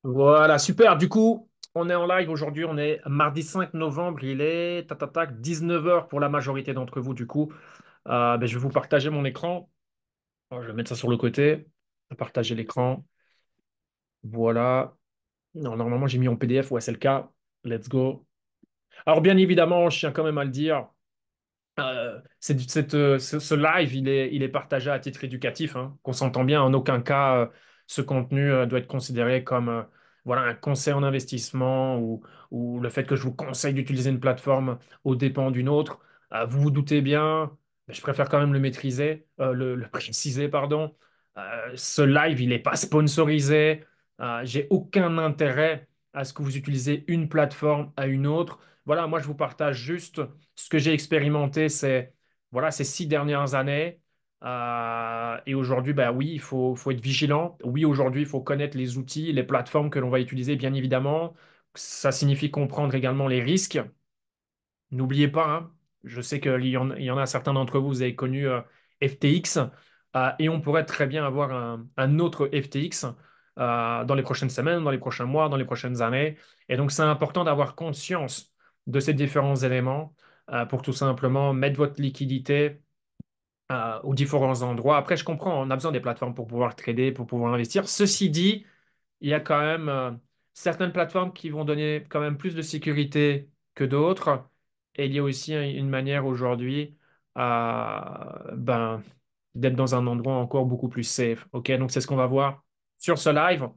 Voilà, super. Du coup, on est en live aujourd'hui. On est mardi 5 novembre. Il est tac, tac, tac, 19 heures pour la majorité d'entre vous. Du coup, je vais vous partager mon écran. Je vais mettre ça sur le côté. Partager l'écran. Voilà. Non, normalement, j'ai mis en PDF. Ouais, c'est le cas. Let's go. Alors, bien évidemment, je tiens quand même à le dire. Ce live, il est partagé à titre éducatif, hein, qu'on s'entend bien. En aucun cas, ce contenu doit être considéré comme voilà, un conseil en investissement ou le fait que je vous conseille d'utiliser une plateforme aux dépens d'une autre. Vous vous doutez bien, mais je préfère quand même le maîtriser, le préciser, pardon. Ce live, il n'est pas sponsorisé. J'ai aucun intérêt à ce que vous utilisez une plateforme à une autre. Voilà, moi, je vous partage juste ce que j'ai expérimenté, c'est voilà, ces 6 dernières années. Et aujourd'hui, bah oui, il faut être vigilant. Oui, aujourd'hui, il faut connaître les outils, les plateformes que l'on va utiliser, bien évidemment. Ça signifie comprendre également les risques. N'oubliez pas, hein, je sais qu'il y en a certains d'entre vous, vous avez connu FTX, et on pourrait très bien avoir un autre FTX dans les prochaines semaines, dans les prochains mois, dans les prochaines années. Et donc, c'est important d'avoir conscience de ces différents éléments pour tout simplement mettre votre liquidité aux différents endroits. Après, je comprends, on a besoin des plateformes pour pouvoir trader, pour pouvoir investir. Ceci dit, il y a quand même certaines plateformes qui vont donner quand même plus de sécurité que d'autres. Et il y a aussi une manière aujourd'hui d'être dans un endroit encore beaucoup plus safe. OK? Donc, c'est ce qu'on va voir sur ce live.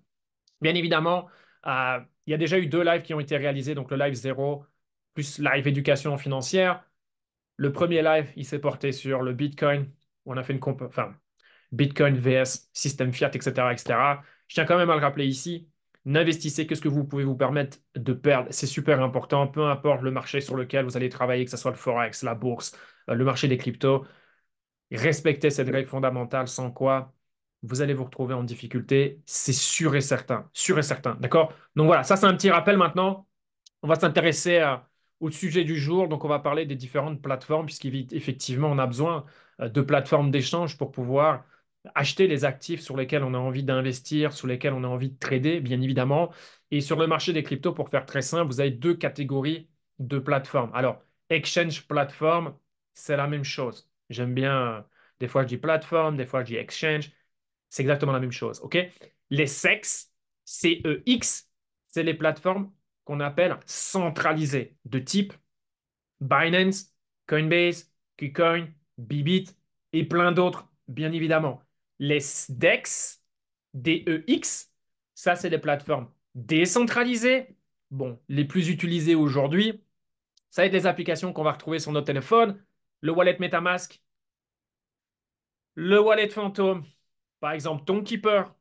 Bien évidemment, il y a déjà eu 2 lives qui ont été réalisés, donc le live 0 plus live éducation financière. Le premier live, il s'est porté sur le Bitcoin, où on a fait enfin, Bitcoin vs système fiat, etc., etc. Je tiens quand même à le rappeler ici. N'investissez que ce que vous pouvez vous permettre de perdre. C'est super important, peu importe le marché sur lequel vous allez travailler, que ce soit le Forex, la bourse, le marché des cryptos. Respectez cette règle fondamentale, sans quoi vous allez vous retrouver en difficulté. C'est sûr et certain. Sûr et certain. D'accord? Donc voilà, ça c'est un petit rappel maintenant. On va s'intéresser au sujet du jour. Donc, on va parler des différentes plateformes, puisqu'effectivement, on a besoin de plateformes d'échange pour pouvoir acheter les actifs sur lesquels on a envie d'investir, sur lesquels on a envie de trader, bien évidemment. Et sur le marché des cryptos, pour faire très simple, vous avez 2 catégories de plateformes. Alors, exchange platform, c'est la même chose. J'aime bien, des fois je dis plateforme, des fois je dis exchange. C'est exactement la même chose. OK? Les CEX, CEX, c'est les plateformes qu'on appelle centralisées, de type Binance, Coinbase, KuCoin, Bybit et plein d'autres, bien évidemment. Les DEX, DEX, ça, c'est les plateformes décentralisées. Bon, les plus utilisées aujourd'hui, ça va être les applications qu'on va retrouver sur notre téléphone, le wallet MetaMask, le wallet Phantom, par exemple Tonekeeper,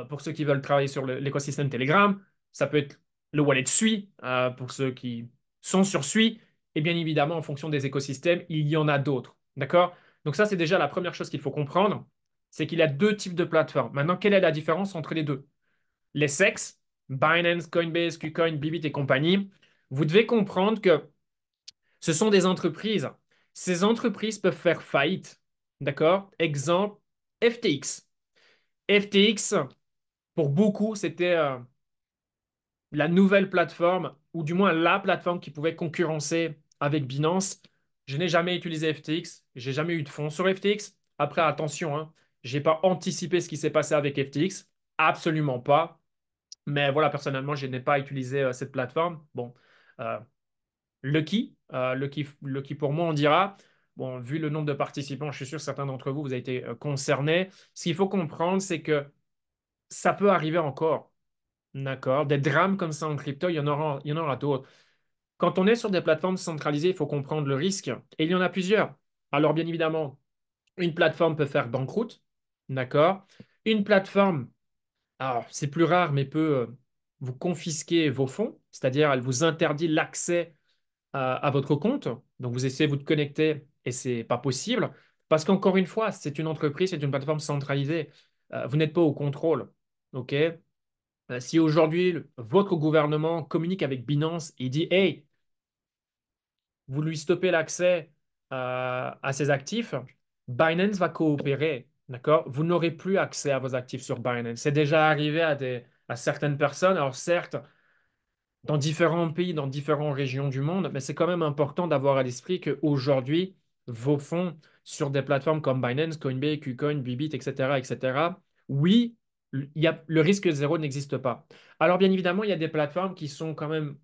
pour ceux qui veulent travailler sur l'écosystème Telegram. Ça peut être le wallet Sui pour ceux qui sont sur Sui. Et bien évidemment, en fonction des écosystèmes, il y en a d'autres. D'accord? Donc ça, c'est déjà la première chose qu'il faut comprendre, c'est qu'il y a 2 types de plateformes. Maintenant, quelle est la différence entre les deux? Les SEX, Binance, Coinbase, KuCoin, Bybit et compagnie, vous devez comprendre que ce sont des entreprises. Ces entreprises peuvent faire faillite. D'accord? Exemple, FTX. FTX, pour beaucoup, c'était la nouvelle plateforme, ou du moins la plateforme qui pouvait concurrencer avec Binance. Je n'ai jamais utilisé FTX, j'ai jamais eu de fonds sur FTX. Après, attention, hein, j'ai pas anticipé ce qui s'est passé avec FTX, absolument pas. Mais voilà, personnellement, je n'ai pas utilisé cette plateforme. Bon, euh, Lucky pour moi, on dira. Bon, vu le nombre de participants, je suis sûr que certains d'entre vous, vous avez été concernés. Ce qu'il faut comprendre, c'est que ça peut arriver encore. D'accord. Des drames comme ça en crypto, il y en aura d'autres. Quand on est sur des plateformes centralisées, il faut comprendre le risque. Et il y en a plusieurs. Alors, bien évidemment, une plateforme peut faire banqueroute. D'accord. Une plateforme, alors c'est plus rare, mais peut vous confisquer vos fonds. C'est-à-dire, elle vous interdit l'accès à votre compte. Donc, vous essayez vous de connecter et c'est pas possible. Parce qu'encore une fois, c'est une entreprise, c'est une plateforme centralisée. Vous n'êtes pas au contrôle. OK? Si aujourd'hui votre gouvernement communique avec Binance et dit, Hey, vous lui stoppez l'accès à ses actifs, Binance va coopérer. D'accord? Vous n'aurez plus accès à vos actifs sur Binance. C'est déjà arrivé à certaines personnes. Alors certes, dans différents pays, dans différentes régions du monde, mais c'est quand même important d'avoir à l'esprit qu'aujourd'hui, vos fonds sur des plateformes comme Binance, Coinbase, KuCoin, Bybit, etc., etc., oui, le risque zéro n'existe pas. Alors bien évidemment, il y a des plateformes qui sont quand même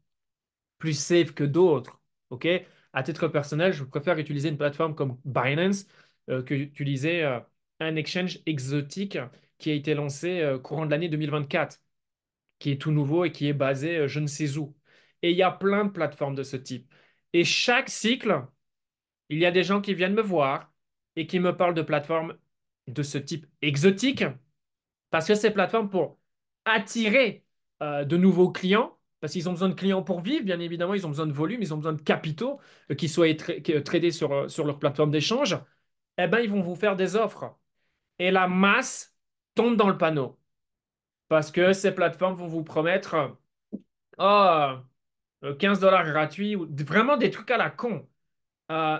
plus safe que d'autres. OK? À titre personnel, je préfère utiliser une plateforme comme Binance que utiliser un exchange exotique qui a été lancé courant de l'année 2024, qui est tout nouveau et qui est basé je ne sais où. Et il y a plein de plateformes de ce type. Et chaque cycle, il y a des gens qui viennent me voir et qui me parlent de plateformes de ce type exotique parce que ces plateformes, pour attirer de nouveaux clients, parce qu'ils ont besoin de clients pour vivre, bien évidemment, ils ont besoin de volume, ils ont besoin de capitaux qui soient tradés sur leur plateforme d'échange, eh ben, ils vont vous faire des offres. Et la masse tombe dans le panneau. Parce que ces plateformes vont vous promettre oh, 15 dollars gratuits, ou vraiment des trucs à la con.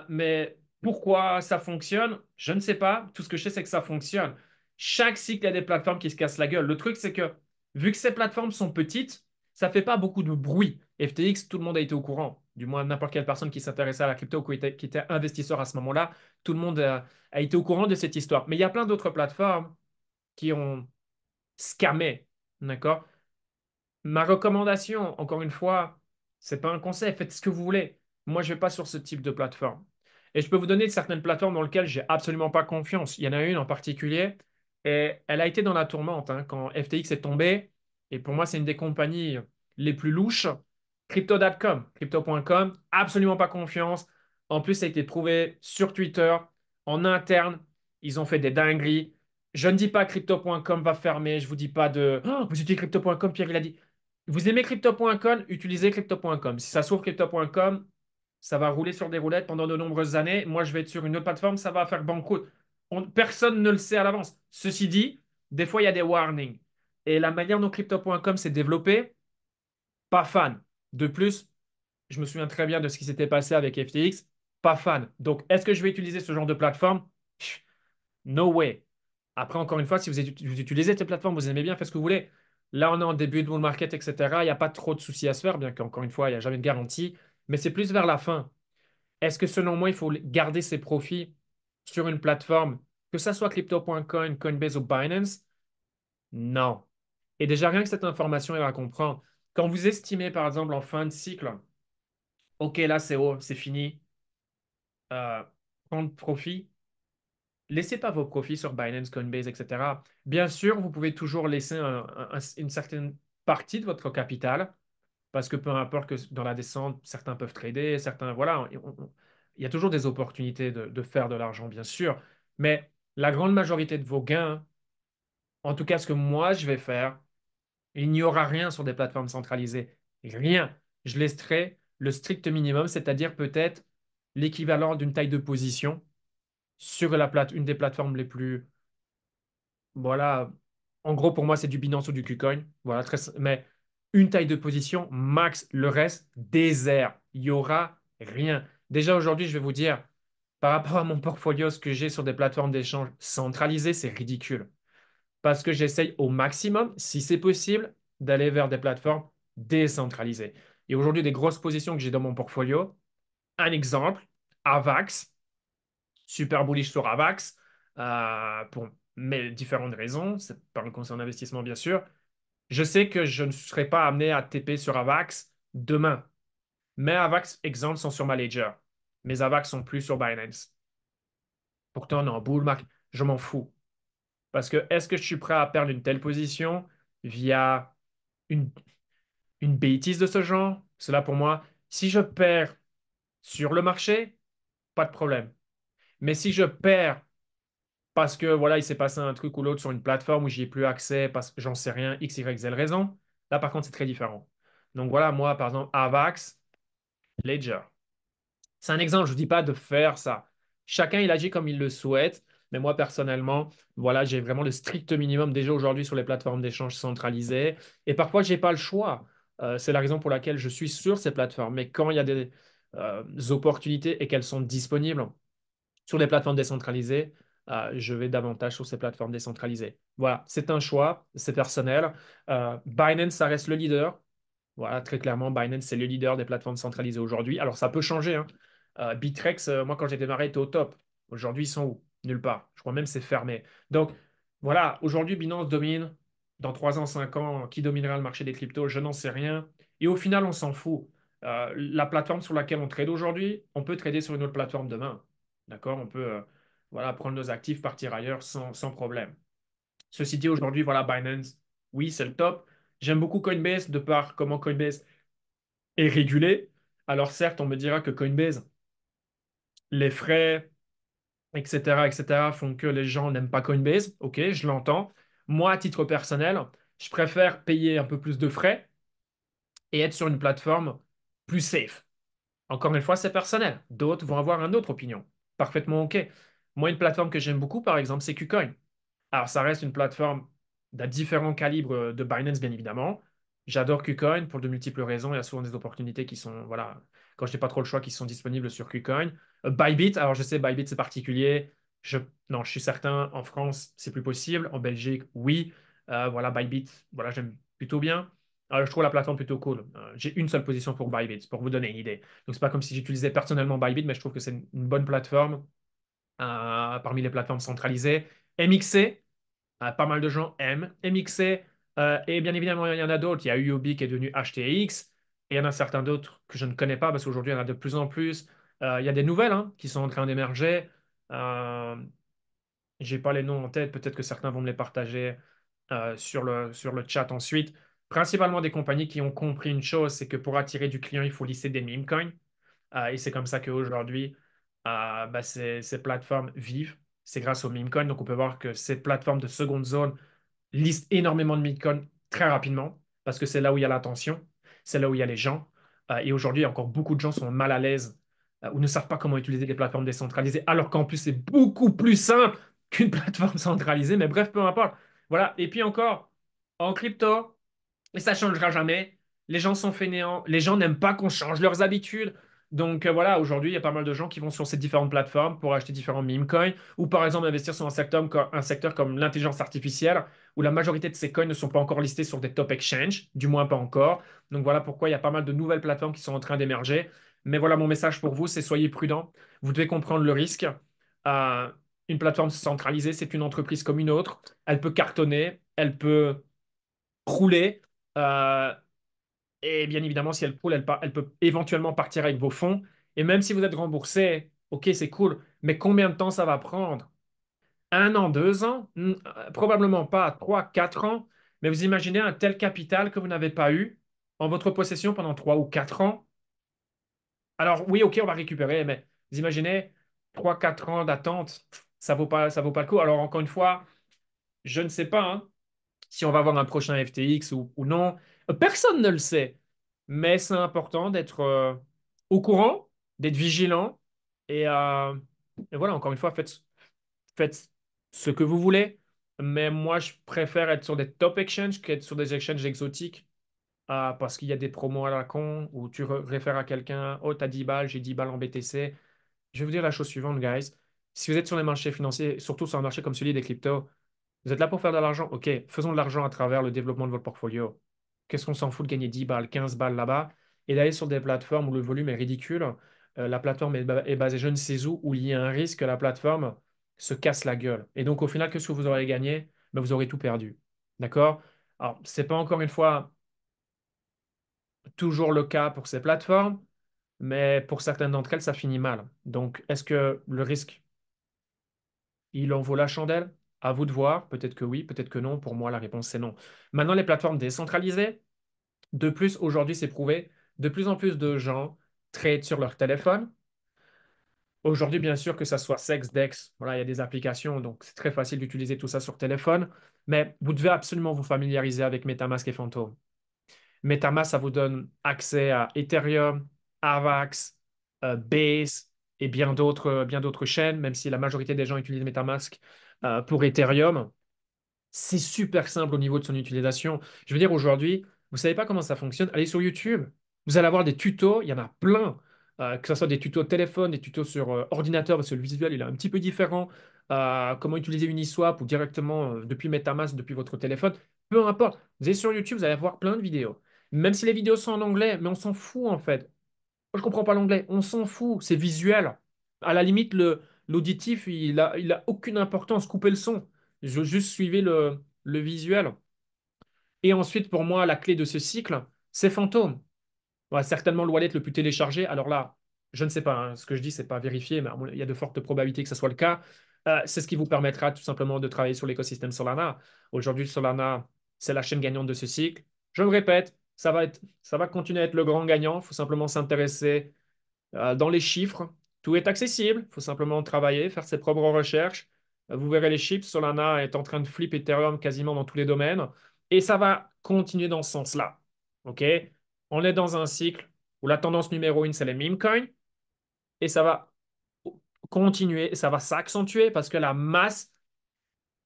Mais pourquoi ça fonctionne? Je ne sais pas. Tout ce que je sais, c'est que ça fonctionne. Chaque cycle, il y a des plateformes qui se cassent la gueule. Le truc, c'est que vu que ces plateformes sont petites, ça ne fait pas beaucoup de bruit. FTX, tout le monde a été au courant. Du moins, n'importe quelle personne qui s'intéressait à la crypto ou qui était investisseur à ce moment-là, tout le monde a été au courant de cette histoire. Mais il y a plein d'autres plateformes qui ont scammé. D'accord? Ma recommandation, encore une fois, c'est pas un conseil, faites ce que vous voulez. Moi, je vais pas sur ce type de plateforme. Et je peux vous donner certaines plateformes dans lesquelles j'ai absolument pas confiance. Il y en a une en particulier, et elle a été dans la tourmente hein, quand FTX est tombé. Et pour moi, c'est une des compagnies les plus louches. Crypto.com, crypto.com, absolument pas confiance. En plus, ça a été prouvé sur Twitter, en interne. Ils ont fait des dingueries. Je ne dis pas que crypto.com va fermer. Je vous dis pas de oh, vous utilisez crypto.com, Pierre, il a dit. Vous aimez crypto.com, utilisez crypto.com. Si ça s'ouvre crypto.com, ça va rouler sur des roulettes pendant de nombreuses années. Moi, je vais être sur une autre plateforme, ça va faire banqueroute. Personne ne le sait à l'avance. Ceci dit, des fois, il y a des warnings. Et la manière dont crypto.com s'est développé, pas fan. De plus, je me souviens très bien de ce qui s'était passé avec FTX, pas fan. Donc, est-ce que je vais utiliser ce genre de plateforme? No way. Après, encore une fois, si vous utilisez cette plateforme, vous aimez bien, faites ce que vous voulez. Là, on est en début de bull market, etc. Il n'y a pas trop de soucis à se faire, bien qu'encore une fois, il n'y a jamais de garantie. Mais c'est plus vers la fin. Est-ce que selon moi, il faut garder ses profits sur une plateforme, que ça soit crypto.com, Coinbase ou Binance? Non. Et déjà, rien que cette information, elle va comprendre. Quand vous estimez, par exemple, en fin de cycle, OK, là, c'est haut, c'est fini, euh, prendre profit. Laissez pas vos profits sur Binance, Coinbase, etc. Bien sûr, vous pouvez toujours laisser une certaine partie de votre capital, parce que peu importe que dans la descente, certains peuvent trader, certains, voilà, il y a toujours des opportunités de faire de l'argent, bien sûr. Mais la grande majorité de vos gains, en tout cas ce que moi je vais faire, il n'y aura rien sur des plateformes centralisées. Rien. Je laisserai le strict minimum, c'est-à-dire peut-être l'équivalent d'une taille de position sur une des plateformes les plus voilà, en gros, pour moi, c'est du Binance ou du KuCoin. Voilà, mais une taille de position, max, le reste, désert. Il n'y aura rien. Déjà aujourd'hui, je vais vous dire, par rapport à mon portfolio, ce que j'ai sur des plateformes d'échange centralisées, c'est ridicule. Parce que j'essaye au maximum, si c'est possible, d'aller vers des plateformes décentralisées. Et aujourd'hui, des grosses positions que j'ai dans mon portfolio, un exemple, Avax, super bullish sur Avax pour différentes raisons. C'est par un conseil en investissement, bien sûr. Je sais que je ne serai pas amené à TP sur Avax demain. Mes Avax, exemple, sont sur ma Ledger. Mes Avax sont plus sur Binance. Pourtant, on est en bull market. Je m'en fous. Parce que est-ce que je suis prêt à perdre une telle position via une, une bêtise de ce genre? Cela pour moi, si je perds sur le marché, pas de problème. Mais si je perds parce que voilà, il s'est passé un truc ou l'autre sur une plateforme où j'y ai plus accès parce que j'en sais rien, X, Y, Z raison. Là, par contre, c'est très différent. Donc voilà, moi, par exemple, Avax, Ledger. C'est un exemple, je ne dis pas de faire ça. Chacun, il agit comme il le souhaite. Mais moi, personnellement, voilà, j'ai vraiment le strict minimum déjà aujourd'hui sur les plateformes d'échange centralisées. Et parfois, je n'ai pas le choix. C'est la raison pour laquelle je suis sur ces plateformes. Mais quand il y a des opportunités et qu'elles sont disponibles sur les plateformes décentralisées, je vais davantage sur ces plateformes décentralisées. Voilà, c'est un choix, c'est personnel. Binance, ça reste le leader. Voilà, très clairement, Binance, c'est le leader des plateformes centralisées aujourd'hui. Alors, ça peut changer, hein. Bittrex, moi, quand j'ai démarré, était au top. Aujourd'hui, ils sont où? Nulle part. Je crois même que c'est fermé. Donc, voilà, aujourd'hui, Binance domine. Dans 3 ans, 5 ans, qui dominera le marché des cryptos? Je n'en sais rien. Et au final, on s'en fout. La plateforme sur laquelle on trade aujourd'hui, on peut trader sur une autre plateforme demain. D'accord? On peut voilà, prendre nos actifs, partir ailleurs sans problème. Ceci dit, aujourd'hui, voilà, Binance, oui, c'est le top. J'aime beaucoup Coinbase de par comment Coinbase est régulé. Alors certes, on me dira que Coinbase, les frais, etc., font que les gens n'aiment pas Coinbase. Ok, je l'entends. Moi, à titre personnel, je préfère payer un peu plus de frais et être sur une plateforme plus safe. Encore une fois, c'est personnel. D'autres vont avoir une autre opinion. Parfaitement OK. Moi, une plateforme que j'aime beaucoup, par exemple, c'est KuCoin. Alors, ça reste une plateforme d'un différent calibre de Binance, bien évidemment. J'adore KuCoin pour de multiples raisons. Il y a souvent des opportunités qui sont, voilà, quand je n'ai pas trop le choix, qui sont disponibles sur KuCoin. Bybit, alors je sais, Bybit, c'est particulier. Non, je suis certain, en France, c'est plus possible. En Belgique, oui. Voilà, Bybit, voilà, j'aime plutôt bien. Je trouve la plateforme plutôt cool. J'ai une seule position pour Bybit, pour vous donner une idée. Donc, c'est pas comme si j'utilisais personnellement Bybit, mais je trouve que c'est une bonne plateforme parmi les plateformes centralisées. MXC, pas mal de gens aiment MXC. Et bien évidemment, il y en a d'autres. Il y a UOB qui est devenu HTX. Et il y en a certains d'autres que je ne connais pas parce qu'aujourd'hui, il y en a de plus en plus. Il y a des nouvelles hein, qui sont en train d'émerger. Euh, j'ai pas les noms en tête. Peut-être que certains vont me les partager sur le chat ensuite. Principalement des compagnies qui ont compris une chose, c'est que pour attirer du client, il faut lister des meme coins. Et c'est comme ça qu'aujourd'hui, bah, ces plateformes vivent. C'est grâce aux meme coins. Donc, on peut voir que ces plateformes de seconde zone listent énormément de meme coins très rapidement parce que c'est là où il y a l'attention, c'est là où il y a les gens. Et aujourd'hui, encore beaucoup de gens sont mal à l'aise ou ne savent pas comment utiliser les plateformes décentralisées, alors qu'en plus, c'est beaucoup plus simple qu'une plateforme centralisée. Mais bref, peu importe. Voilà. Et puis encore, en crypto, et ça ne changera jamais. Les gens sont fainéants. Les gens n'aiment pas qu'on change leurs habitudes. Donc voilà, aujourd'hui, il y a pas mal de gens qui vont sur ces différentes plateformes pour acheter différents meme coins ou par exemple investir sur un secteur comme l'intelligence artificielle où la majorité de ces coins ne sont pas encore listés sur des top exchanges, du moins pas encore. Donc voilà pourquoi il y a pas mal de nouvelles plateformes qui sont en train d'émerger. Mais voilà, mon message pour vous, c'est soyez prudents. Vous devez comprendre le risque. Euh, une plateforme centralisée, c'est une entreprise comme une autre. Elle peut cartonner, elle peut rouler. Euh, et bien évidemment, si elle coule, elle peut éventuellement partir avec vos fonds. Et même si vous êtes remboursé, ok, c'est cool. Mais combien de temps ça va prendre? 1 an, 2 ans? Probablement pas 3, 4 ans. Mais vous imaginez un tel capital que vous n'avez pas eu en votre possession pendant 3 ou 4 ans. Alors oui, ok, on va récupérer, mais vous imaginez 3, 4 ans d'attente, ça vaut pas le coup. Alors encore une fois, je ne sais pas, hein, si on va avoir un prochain FTX ou non. Personne ne le sait, mais c'est important d'être au courant, d'être vigilant. Et, euh, et voilà, encore une fois, faites ce que vous voulez. Mais moi, je préfère être sur des top exchanges qu'être sur des exchanges exotiques parce qu'il y a des promos à la con où tu réfères à quelqu'un, oh, t'as 10 balles, j'ai 10 balles en BTC. Je vais vous dire la chose suivante, guys. Si vous êtes sur les marchés financiers, surtout sur un marché comme celui des cryptos, vous êtes là pour faire de l'argent? Ok, faisons de l'argent à travers le développement de votre portfolio. Qu'est-ce qu'on s'en fout de gagner 10 balles, 15 balles là-bas et d'aller sur des plateformes où le volume est ridicule? La plateforme est basée je ne sais où il y a un risque que la plateforme se casse la gueule. Et donc, au final, qu'est-ce que vous aurez gagné? Ben, vous aurez tout perdu. D'accord? Alors, c'est pas encore une fois toujours le cas pour ces plateformes, mais pour certaines d'entre elles, ça finit mal. Donc, est-ce que le risque, il en vaut la chandelle? À vous de voir. Peut-être que oui, peut-être que non. Pour moi, la réponse, c'est non. Maintenant, les plateformes décentralisées, de plus, aujourd'hui, c'est prouvé, de plus en plus de gens traitent sur leur téléphone. Aujourd'hui, bien sûr, que ça soit Sex, Dex, voilà, il y a des applications, donc c'est très facile d'utiliser tout ça sur téléphone. Mais vous devez absolument vous familiariser avec MetaMask et Phantom. MetaMask, ça vous donne accès à Ethereum, Avax, Base et bien d'autres chaînes, même si la majorité des gens utilisent MetaMask pour Ethereum. C'est super simple au niveau de son utilisation. Je veux dire, aujourd'hui, vous savez pas comment ça fonctionne? Allez sur YouTube. Vous allez avoir des tutos, il y en a plein. Que ce soit des tutos téléphone, des tutos sur ordinateur, parce que le visuel, il est un petit peu différent. comment utiliser Uniswap ou directement depuis MetaMask, depuis votre téléphone. Peu importe. Vous allez sur YouTube, vous allez voir plein de vidéos. Même si les vidéos sont en anglais, mais on s'en fout en fait. Moi, je comprends pas l'anglais. On s'en fout. C'est visuel. À la limite, l'auditif, il a aucune importance. Coupez le son. Je veux juste suivre le visuel. Et ensuite, pour moi, la clé de ce cycle, c'est Phantom. Ouais, certainement le wallet le plus téléchargé. Alors là, je ne sais pas, hein, ce que je dis, c'est pas vérifié, mais il y a de fortes probabilités que ce soit le cas. C'est ce qui vous permettra tout simplement de travailler sur l'écosystème Solana. Aujourd'hui, Solana, c'est la chaîne gagnante de ce cycle. Je me répète, ça va continuer à être le grand gagnant. Il faut simplement s'intéresser dans les chiffres. Tout est accessible. Il faut simplement travailler, faire ses propres recherches. Vous verrez les chiffres. Solana est en train de flip Ethereum quasiment dans tous les domaines. Et ça va continuer dans ce sens-là. OK? On est dans un cycle où la tendance numéro une, c'est les meme coins. Et ça va continuer, ça va s'accentuer parce que la masse,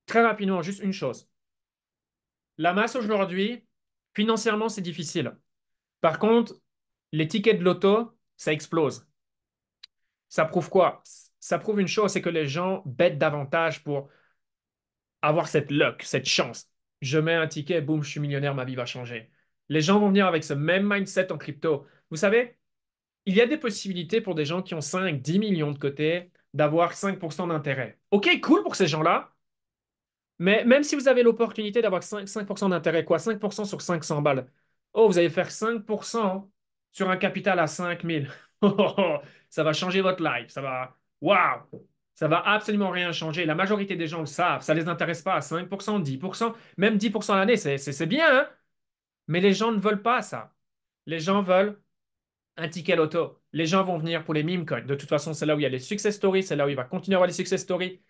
très rapidement, juste une chose. La masse aujourd'hui, financièrement, c'est difficile. Par contre, les tickets de loto, ça explose. Ça prouve quoi? Ça prouve une chose, c'est que les gens bêtent davantage pour avoir cette luck, cette chance. Je mets un ticket, boum, je suis millionnaire, ma vie va changer. Les gens vont venir avec ce même mindset en crypto. Vous savez, il y a des possibilités pour des gens qui ont 5, 10 millions de côté d'avoir 5% d'intérêt. OK, cool pour ces gens-là, mais même si vous avez l'opportunité d'avoir 5% d'intérêt, quoi, 5% sur 500 balles, oh, vous allez faire 5% sur un capital à 5 000. Oh, oh, oh, ça va changer votre life. Ça va. Waouh! Ça va absolument rien changer. La majorité des gens le savent. Ça ne les intéresse pas à 5%, 10%, même 10% à l'année. C'est bien, hein? Mais les gens ne veulent pas ça. Les gens veulent un ticket loto. Les gens vont venir pour les meme coins. De toute façon, c'est là où il y a les success stories. C'est là où il va continuer à y avoir les success stories.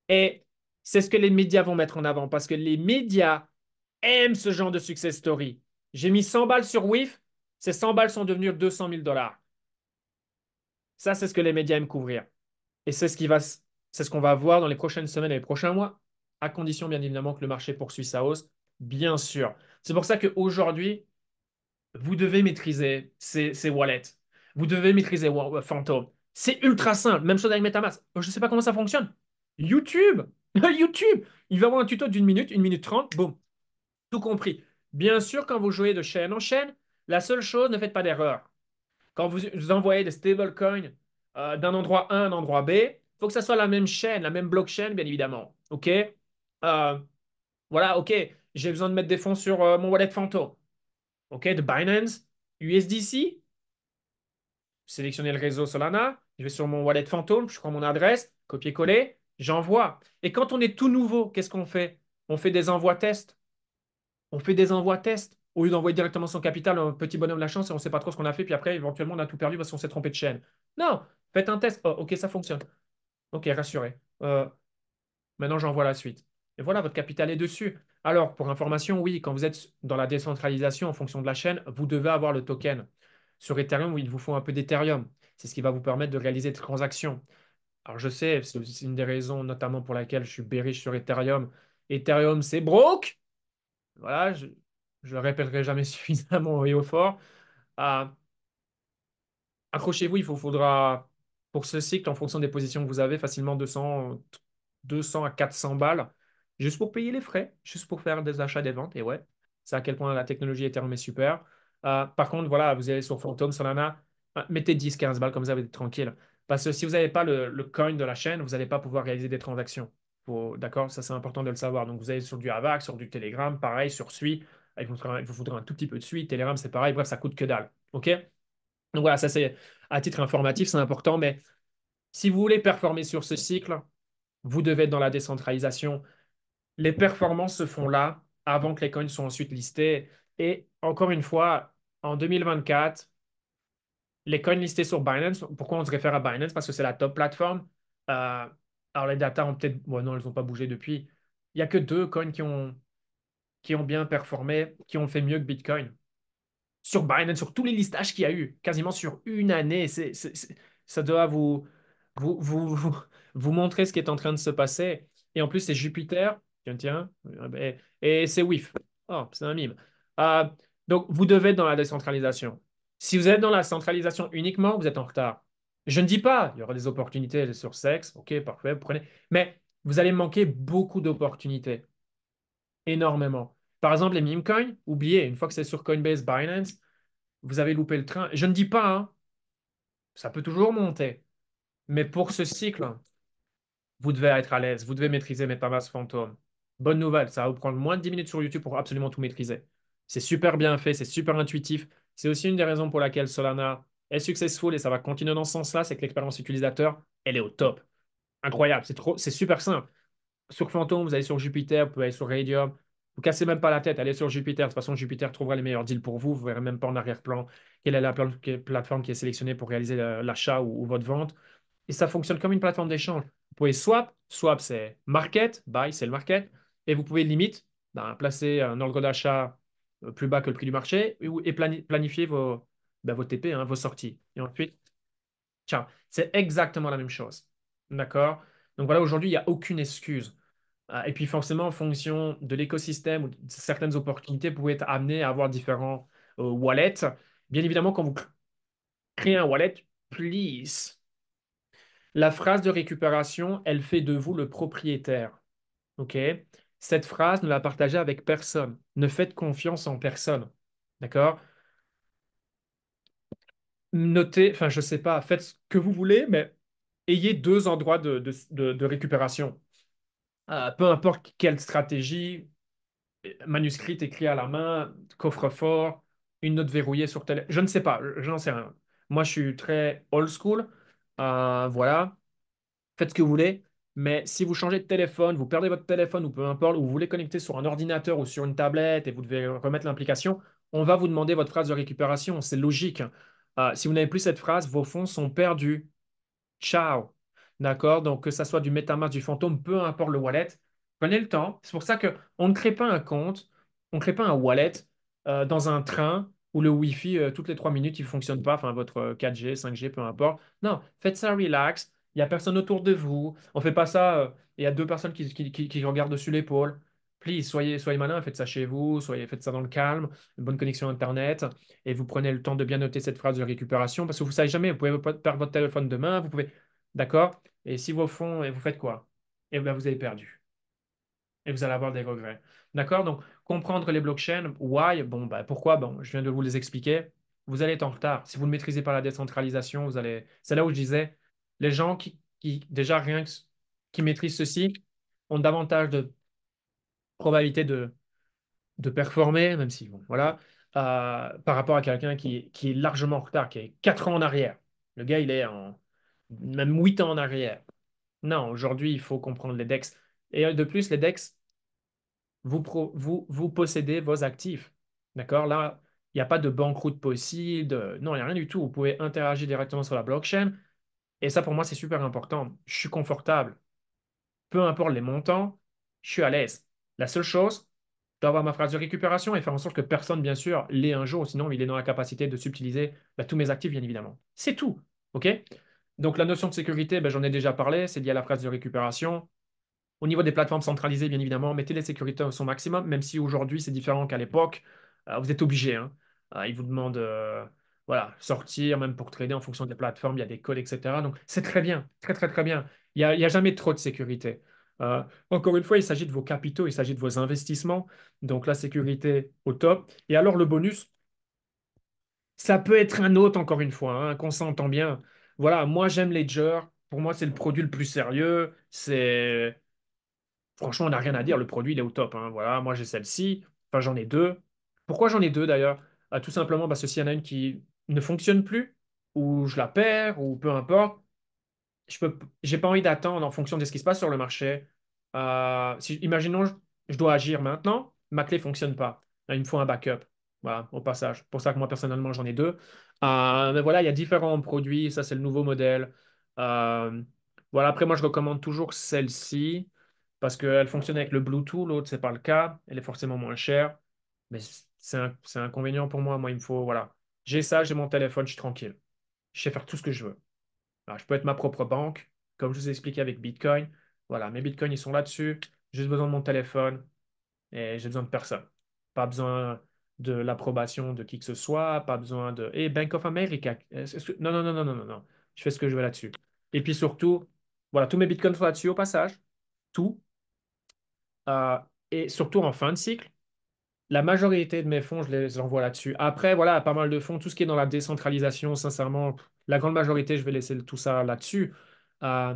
Et c'est ce que les médias vont mettre en avant parce que les médias aiment ce genre de success story. J'ai mis 100 balles sur WIF, ces 100 balles sont devenues 200 000 dollars. Ça, c'est ce que les médias aiment couvrir. Et c'est ce qu'on va voir dans les prochaines semaines et les prochains mois, à condition, bien évidemment, que le marché poursuive sa hausse. Bien sûr. C'est pour ça qu'aujourd'hui, vous devez maîtriser ces wallets. Vous devez maîtriser Phantom. C'est ultra simple. Même chose avec MetaMask. Je ne sais pas comment ça fonctionne. YouTube. YouTube. Il va y avoir un tuto d'une minute 30. Boum. Tout compris. Bien sûr, quand vous jouez de chaîne en chaîne, la seule chose, ne faites pas d'erreur. Quand vous envoyez des stablecoins d'un endroit A à un endroit B, il faut que ça soit la même chaîne, la même blockchain, bien évidemment. OK? Voilà, OK. J'ai besoin de mettre des fonds sur mon wallet Phantom. OK, de Binance, USDC, sélectionnez le réseau Solana, je vais sur mon wallet Phantom, je prends mon adresse, copier-coller, j'envoie. Et quand on est tout nouveau, qu'est-ce qu'on fait? On fait des envois tests. On fait des envois tests. Au lieu d'envoyer directement son capital, un petit bonhomme la chance et on ne sait pas trop ce qu'on a fait, puis après, éventuellement, on a tout perdu parce qu'on s'est trompé de chaîne. Non, faites un test. Oh, OK, ça fonctionne. OK, rassuré. Maintenant, j'envoie la suite. Et voilà, votre capital est dessus. Alors, pour information, oui, quand vous êtes dans la décentralisation en fonction de la chaîne, vous devez avoir le token. Sur Ethereum, oui, il vous faut un peu d'Ethereum. C'est ce qui va vous permettre de réaliser des transactions. Alors, je sais, c'est aussi une des raisons notamment pour laquelle je suis bearish sur Ethereum. Ethereum, c'est broke. Voilà, je le répéterai jamais suffisamment haut et au fort. Ah, accrochez-vous, faudra, pour ce cycle, en fonction des positions que vous avez, facilement 200 à 400 balles, juste pour payer les frais, juste pour faire des achats, des ventes. Et ouais, c'est à quel point la technologie Ethereum est super. Par contre, voilà, vous allez sur Phantom, Solana, mettez 10, 15 balles, comme ça, vous êtes tranquille. Parce que si vous n'avez pas le coin de la chaîne, vous n'allez pas pouvoir réaliser des transactions. D'accord? Ça, c'est important de le savoir. Donc, vous allez sur du Avax, sur du Telegram, pareil, sur Sui. Il vous faudra un tout petit peu de Sui. Telegram, c'est pareil. Bref, ça coûte que dalle. OK? Donc voilà, ça c'est à titre informatif, c'est important, mais si vous voulez performer sur ce cycle, vous devez être dans la décentralisation. Les performances se font là, avant que les coins soient ensuite listés. Et encore une fois, en 2024, les coins listés sur Binance, pourquoi on se réfère à Binance? Parce que c'est la top plateforme. Alors les datas ont peut-être, bon non, elles n'ont pas bougé depuis. Il n'y a que deux coins qui ont bien performé, qui ont fait mieux que Bitcoin sur Binance, sur tous les listages qu'il y a eu, quasiment sur une année. Ça doit vous montrer ce qui est en train de se passer. Et en plus, c'est Jupiter, tiens, tiens, et c'est WIF. Oh, c'est un mime. Euh, donc, vous devez être dans la décentralisation. Si vous êtes dans la centralisation uniquement, vous êtes en retard. Je ne dis pas, il y aura des opportunités sur sexe, ok, parfait, vous prenez. Mais vous allez manquer beaucoup d'opportunités, énormément. Par exemple, les meme coins, oubliez, une fois que c'est sur Coinbase, Binance, vous avez loupé le train. Je ne dis pas, hein, ça peut toujours monter, mais pour ce cycle, vous devez être à l'aise, vous devez maîtriser MetaMask Phantom. Bonne nouvelle, ça va vous prendre moins de 10 minutes sur YouTube pour absolument tout maîtriser. C'est super bien fait, c'est super intuitif. C'est aussi une des raisons pour laquelle Solana est successful et ça va continuer dans ce sens-là, c'est que l'expérience utilisateur, elle est au top. Incroyable, c'est super simple. Sur Phantom, vous allez sur Jupiter, vous pouvez aller sur Radium. Vous cassez même pas la tête, allez sur Jupiter. De toute façon, Jupiter trouvera les meilleurs deals pour vous. Vous verrez même pas en arrière-plan quelle est la plateforme qui est sélectionnée pour réaliser l'achat ou votre vente. Et ça fonctionne comme une plateforme d'échange. Vous pouvez swap. Swap, c'est market. Buy, c'est le market. Et vous pouvez limite placer un ordre d'achat plus bas que le prix du marché et planifier vos TP, hein, vos sorties. Et ensuite, ciao. C'est exactement la même chose. D'accord? Donc voilà, aujourd'hui, il n'y a aucune excuse. Et puis forcément, en fonction de l'écosystème ou de certaines opportunités, vous pouvez être amené à avoir différents wallets. Bien évidemment, quand vous créez un wallet, please, la phrase de récupération, elle fait de vous le propriétaire. OK? Cette phrase, ne la partagez avec personne. Ne faites confiance en personne. D'accord? Notez, enfin, je sais pas, faites ce que vous voulez, mais ayez deux endroits de récupération. Peu importe quelle stratégie, manuscrite écrit à la main, coffre-fort, une note verrouillée sur télé. Je ne sais pas, je n'en sais rien. Moi, je suis très old school. Voilà, faites ce que vous voulez. Mais si vous changez de téléphone, vous perdez votre téléphone ou peu importe, ou vous voulez connecter sur un ordinateur ou sur une tablette et vous devez remettre l'implication, on va vous demander votre phrase de récupération. C'est logique. Si vous n'avez plus cette phrase, vos fonds sont perdus. Ciao. D'accord? Donc, que ça soit du MetaMask, du fantôme, peu importe le wallet, prenez le temps. C'est pour ça qu'on ne crée pas un compte, on ne crée pas un wallet dans un train où le Wi-Fi, toutes les 3 minutes, il ne fonctionne pas, enfin, votre 4G, 5G, peu importe. Non, faites ça relax. Il n'y a personne autour de vous. On ne fait pas ça. Il y a deux personnes qui regardent dessus l'épaule. Please, soyez malin, faites ça chez vous, faites ça dans le calme, une bonne connexion Internet, et vous prenez le temps de bien noter cette phrase de récupération, parce que vous ne savez jamais, vous pouvez perdre votre téléphone demain, vous pouvez. D'accord? Et si vos fonds, et vous faites quoi? Et bien, vous avez perdu. Et vous allez avoir des regrets. D'accord? Donc, comprendre les blockchains, why? Bon, bah, pourquoi? Bon, je viens de vous les expliquer. Vous allez être en retard. Si vous ne maîtrisez pas la décentralisation, vous allez. C'est là où je disais, les gens déjà rien que qui maîtrisent ceci, ont davantage de probabilité de performer, même si, bon, voilà, par rapport à quelqu'un qui est largement en retard, qui est 4 ans en arrière. Le gars, il est en même 8 ans en arrière. Non, aujourd'hui, il faut comprendre les DEX. Et de plus, les DEX, vous possédez vos actifs. D'accord? Là, il n'y a pas de banqueroute possible. Non, il n'y a rien du tout. Vous pouvez interagir directement sur la blockchain. Et ça, pour moi, c'est super important. Je suis confortable. Peu importe les montants, je suis à l'aise. La seule chose, je dois avoir ma phrase de récupération et faire en sorte que personne, bien sûr, l'ait un jour. Sinon, il est dans la capacité de subtiliser tous mes actifs, bien évidemment. C'est tout. OK? Donc, la notion de sécurité, ben, j'en ai déjà parlé. C'est lié à la phrase de récupération. Au niveau des plateformes centralisées, bien évidemment, mettez les sécurités au son maximum, même si aujourd'hui c'est différent qu'à l'époque. Vous êtes obligé, hein. Ils vous demandent voilà, sortir, même pour trader en fonction des plateformes, il y a des codes, etc. Donc c'est très bien, très très très bien. Il y a jamais trop de sécurité. Euh, Encore une fois, il s'agit de vos capitaux, il s'agit de vos investissements. Donc la sécurité au top. Et alors le bonus, ça peut être un autre, encore une fois, hein, qu'on s'entend bien. Voilà, moi j'aime Ledger. Pour moi, c'est le produit le plus sérieux. Franchement, on n'a rien à dire. Le produit, il est au top, hein. Voilà, moi, j'ai celle-ci. Enfin, j'en ai deux. Pourquoi j'en ai deux d'ailleurs? Tout simplement parce que s'il y en a une qui ne fonctionne plus, ou je la perds, ou peu importe, j'ai pas envie d'attendre en fonction de ce qui se passe sur le marché. Imaginons, je dois agir maintenant, ma clé fonctionne pas. Il me faut un backup. Voilà, au passage. Pour ça que moi, personnellement, j'en ai deux. Mais voilà, il y a différents produits. Ça, c'est le nouveau modèle. Euh, voilà, après, moi, je recommande toujours celle-ci parce qu'elle fonctionne avec le Bluetooth. L'autre, c'est pas le cas. Elle est forcément moins chère. Mais c'est un inconvénient pour moi. Moi, il me faut, voilà. J'ai ça, j'ai mon téléphone, je suis tranquille. Je sais faire tout ce que je veux. Alors, je peux être ma propre banque, comme je vous ai expliqué avec Bitcoin. Voilà, mes Bitcoins, ils sont là-dessus. J'ai juste besoin de mon téléphone et j'ai besoin de personne. Pas besoin de l'approbation de qui que ce soit, pas besoin de Bank of America. Non, non, non, non, non, non, non. Je fais ce que je veux là-dessus. Et puis surtout, voilà, tous mes Bitcoins sont là-dessus au passage. tout, euh, et surtout en fin de cycle. La majorité de mes fonds, je les envoie là-dessus. Après, voilà, pas mal de fonds, tout ce qui est dans la décentralisation, sincèrement, la grande majorité, je vais laisser tout ça là-dessus. Euh,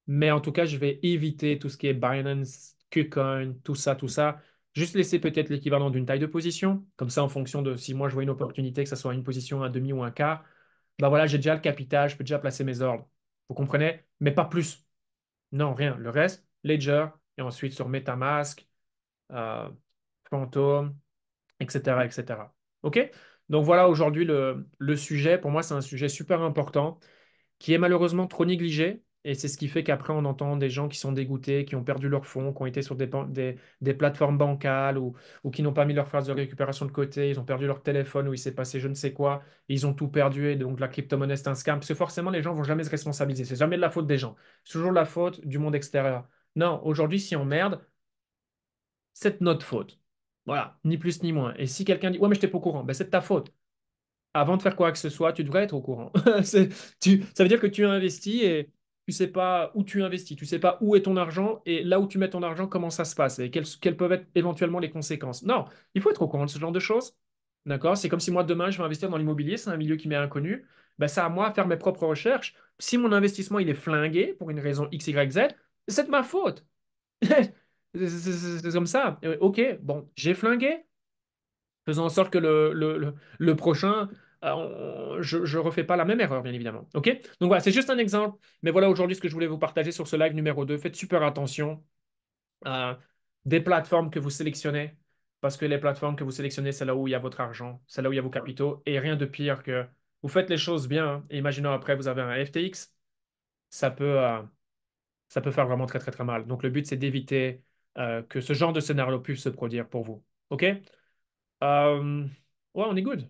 mais en tout cas, je vais éviter tout ce qui est Binance, KuCoin, tout ça, tout ça. Juste laisser peut-être l'équivalent d'une taille de position. Comme ça, en fonction de si moi je vois une opportunité, que ce soit une position, un demi ou un quart, bah voilà, j'ai déjà le capital, je peux déjà placer mes ordres. Vous comprenez? Mais pas plus. Non, rien. Le reste, Ledger, et ensuite sur MetaMask, euh, Phantom, etc., etc. OK? Donc voilà aujourd'hui le sujet. Pour moi, c'est un sujet super important qui est malheureusement trop négligé. Et c'est ce qui fait qu'après, on entend des gens qui sont dégoûtés, qui ont perdu leurs fonds, qui ont été sur des plateformes bancales ou qui n'ont pas mis leur phrase de récupération de côté, ils ont perdu leur téléphone ou il s'est passé je ne sais quoi, ils ont tout perdu et donc la crypto-monnaie, c'est un scam. Parce que forcément, les gens vont jamais se responsabiliser. C'est jamais de la faute des gens. C'est toujours la faute du monde extérieur. Non, aujourd'hui, si on merde, c'est de notre faute. Voilà, ni plus ni moins. Et si quelqu'un dit, ouais, mais je n'étais pas au courant, ben, c'est de ta faute. Avant de faire quoi que ce soit, tu devrais être au courant. Ça veut dire que tu as investi et tu sais pas où tu investis, tu sais pas où est ton argent et là où tu mets ton argent, comment ça se passe et quelles peuvent être éventuellement les conséquences. Non, il faut être au courant de ce genre de choses. D'accord? C'est comme si moi demain je vais investir dans l'immobilier, c'est un milieu qui m'est inconnu. Ben, c'est à moi de faire mes propres recherches. Si mon investissement il est flingué pour une raison X, Y, Z, c'est de ma faute. C'est comme ça. Ok, bon, j'ai flingué. Faisons en sorte que le prochain, je ne refais pas la même erreur, bien évidemment. OK? Donc voilà, c'est juste un exemple. Mais voilà aujourd'hui ce que je voulais vous partager sur ce live numéro 2. Faites super attention à des plateformes que vous sélectionnez, parce que les plateformes que vous sélectionnez, c'est là où il y a votre argent, c'est là où il y a vos capitaux, et rien de pire que vous faites les choses bien, hein, et imaginons après, vous avez un FTX, ça peut, euh, ça peut faire vraiment très, très, très mal. Donc le but, c'est d'éviter que ce genre de scénario puisse se produire pour vous. OK? Ouais, on est good.